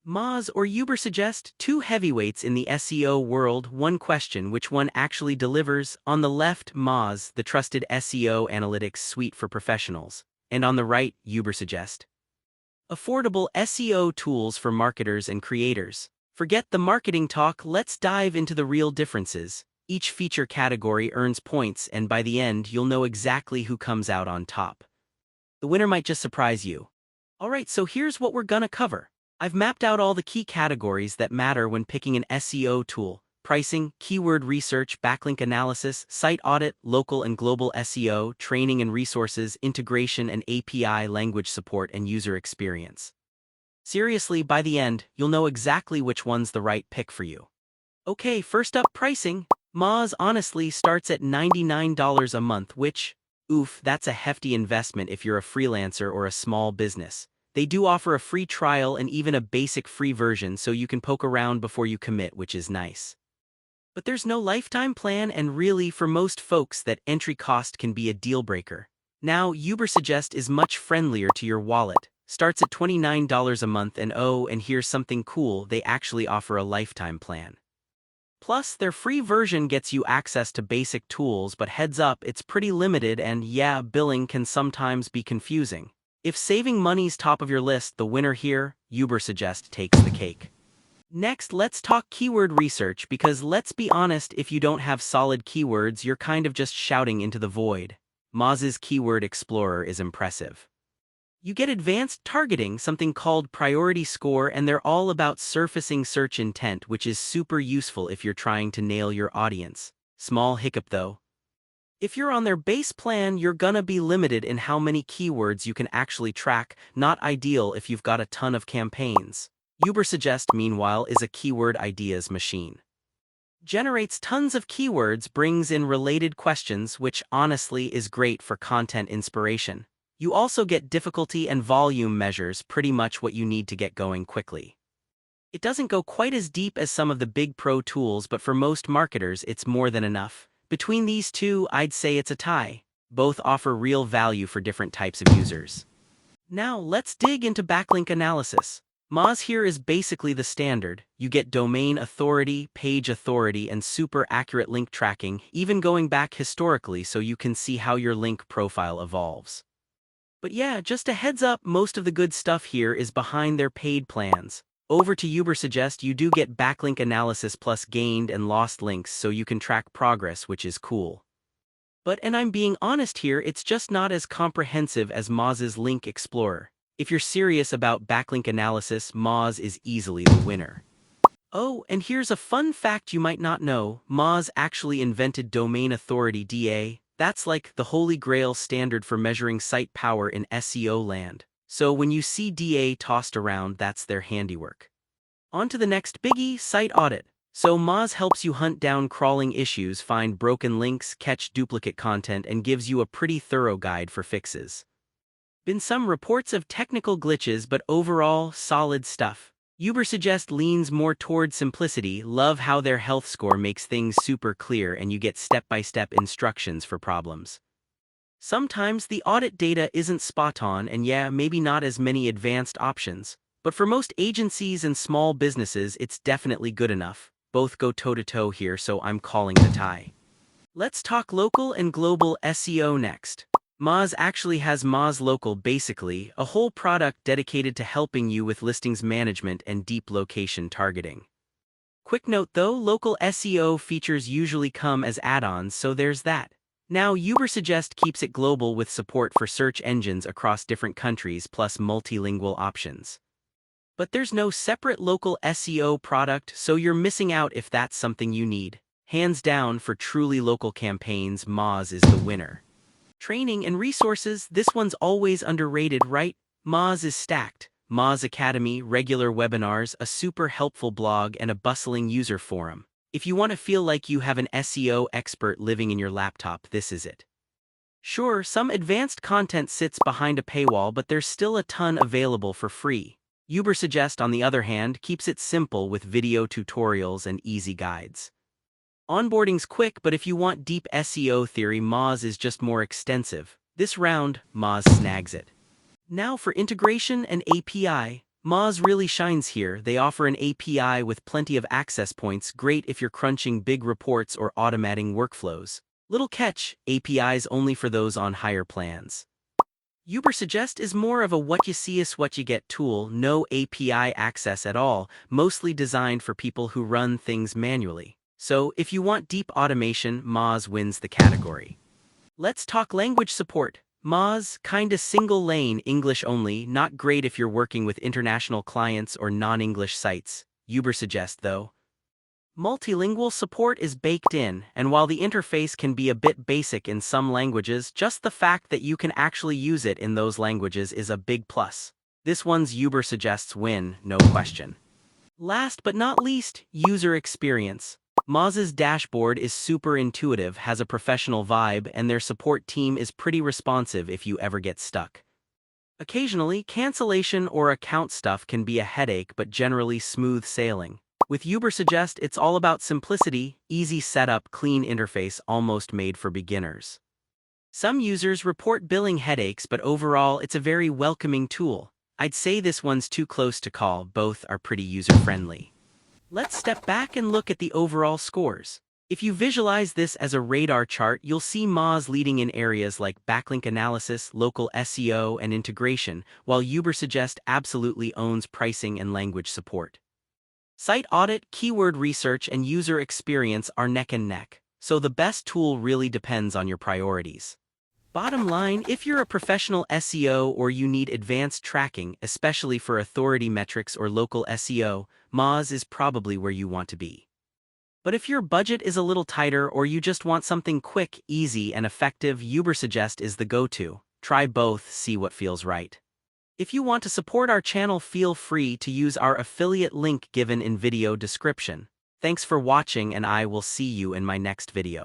Moz or Ubersuggest, two heavyweights in the SEO world. One question: which one actually delivers? On the left, Moz, the trusted SEO analytics suite for professionals. And on the right, Ubersuggest, affordable SEO tools for marketers and creators. Forget the marketing talk, let's dive into the real differences. Each feature category earns points, and by the end, you'll know exactly who comes out on top. The winner might just surprise you. Alright, so here's what we're gonna cover. I've mapped out all the key categories that matter when picking an SEO tool: pricing, keyword research, backlink analysis, site audit, local and global SEO, training and resources, integration and API, language support, and user experience. Seriously, by the end, you'll know exactly which one's the right pick for you. Okay, first up, pricing. Moz honestly starts at $99 a month, which, oof, that's a hefty investment if you're a freelancer or a small business. They do offer a free trial and even a basic free version, so you can poke around before you commit, which is nice. But there's no lifetime plan, and really, for most folks, that entry cost can be a deal breaker. Now, Ubersuggest is much friendlier to your wallet. Starts at $29 a month, and oh, and here's something cool, they actually offer a lifetime plan. Plus, their free version gets you access to basic tools, but heads up, it's pretty limited, and yeah, billing can sometimes be confusing. If saving money's top of your list, the winner here, Ubersuggest, takes the cake. Next, let's talk keyword research, because let's be honest, if you don't have solid keywords, you're kind of just shouting into the void. Moz's Keyword Explorer is impressive. You get advanced targeting, something called priority score, and they're all about surfacing search intent, which is super useful if you're trying to nail your audience. Small hiccup though. If you're on their base plan, you're gonna be limited in how many keywords you can actually track, not ideal if you've got a ton of campaigns. Ubersuggest, meanwhile, is a keyword ideas machine. Generates tons of keywords, brings in related questions, which honestly is great for content inspiration. You also get difficulty and volume measures, pretty much what you need to get going quickly. It doesn't go quite as deep as some of the big pro tools, but for most marketers, it's more than enough. Between these two, I'd say it's a tie. Both offer real value for different types of users. Now, let's dig into backlink analysis. Moz here is basically the standard. You get domain authority, page authority, and super accurate link tracking, even going back historically, so you can see how your link profile evolves. But yeah, just a heads up, most of the good stuff here is behind their paid plans. Over to Ubersuggest, you do get backlink analysis plus gained and lost links, so you can track progress, which is cool. But, and I'm being honest here, it's just not as comprehensive as Moz's Link Explorer. If you're serious about backlink analysis, Moz is easily the winner. Oh, and here's a fun fact you might not know: Moz actually invented domain authority (DA). That's like the holy grail standard for measuring site power in SEO land. So when you see DA tossed around, that's their handiwork. On to the next biggie, site audit. So Moz helps you hunt down crawling issues, find broken links, catch duplicate content, and gives you a pretty thorough guide for fixes. Been some reports of technical glitches, but overall, solid stuff. Ubersuggest leans more toward simplicity. Love how their health score makes things super clear and you get step-by-step instructions for problems. Sometimes the audit data isn't spot on, and yeah, maybe not as many advanced options, but for most agencies and small businesses, it's definitely good enough. Both go toe-to-toe here, so I'm calling the tie. Let's talk local and global SEO next. Moz actually has Moz Local, basically a whole product dedicated to helping you with listings management and deep location targeting. Quick note though, local SEO features usually come as add-ons, so there's that. Now, Ubersuggest keeps it global with support for search engines across different countries plus multilingual options. But there's no separate local SEO product, so you're missing out if that's something you need. Hands down, for truly local campaigns, Moz is the winner. Training and resources, this one's always underrated, right? Moz is stacked. Moz Academy, regular webinars, a super helpful blog, and a bustling user forum. If you want to feel like you have an SEO expert living in your laptop, this is it. Sure, some advanced content sits behind a paywall, but there's still a ton available for free. Ubersuggest, on the other hand, keeps it simple with video tutorials and easy guides. Onboarding's quick, but if you want deep SEO theory, Moz is just more extensive. This round, Moz snags it. Now for integration and API. Moz really shines here. They offer an API with plenty of access points, great if you're crunching big reports or automating workflows. Little catch, APIs only for those on higher plans. Ubersuggest is more of a what you see is what you get tool, no API access at all, mostly designed for people who run things manually. So if you want deep automation, Moz wins the category. Let's talk language support. Moz, kinda single lane, English only, not great if you're working with international clients or non-English sites. Ubersuggest though. Multilingual support is baked in, and while the interface can be a bit basic in some languages, just the fact that you can actually use it in those languages is a big plus. This one's Ubersuggest's win, no question. Last but not least, user experience. Moz's dashboard is super intuitive, has a professional vibe, and their support team is pretty responsive if you ever get stuck. Occasionally, cancellation or account stuff can be a headache, but generally smooth sailing. With Ubersuggest, it's all about simplicity, easy setup, clean interface, almost made for beginners. Some users report billing headaches, but overall, it's a very welcoming tool. I'd say this one's too close to call, both are pretty user-friendly. Let's step back and look at the overall scores. If you visualize this as a radar chart, you'll see Moz leading in areas like backlink analysis, local SEO, and integration, while Ubersuggest absolutely owns pricing and language support. Site audit, keyword research, and user experience are neck and neck, so the best tool really depends on your priorities. Bottom line, if you're a professional SEO or you need advanced tracking, especially for authority metrics or local SEO, Moz is probably where you want to be. But if your budget is a little tighter or you just want something quick, easy, and effective, Ubersuggest is the go-to. Try both, see what feels right. If you want to support our channel, feel free to use our affiliate link given in video description. Thanks for watching, and I will see you in my next video.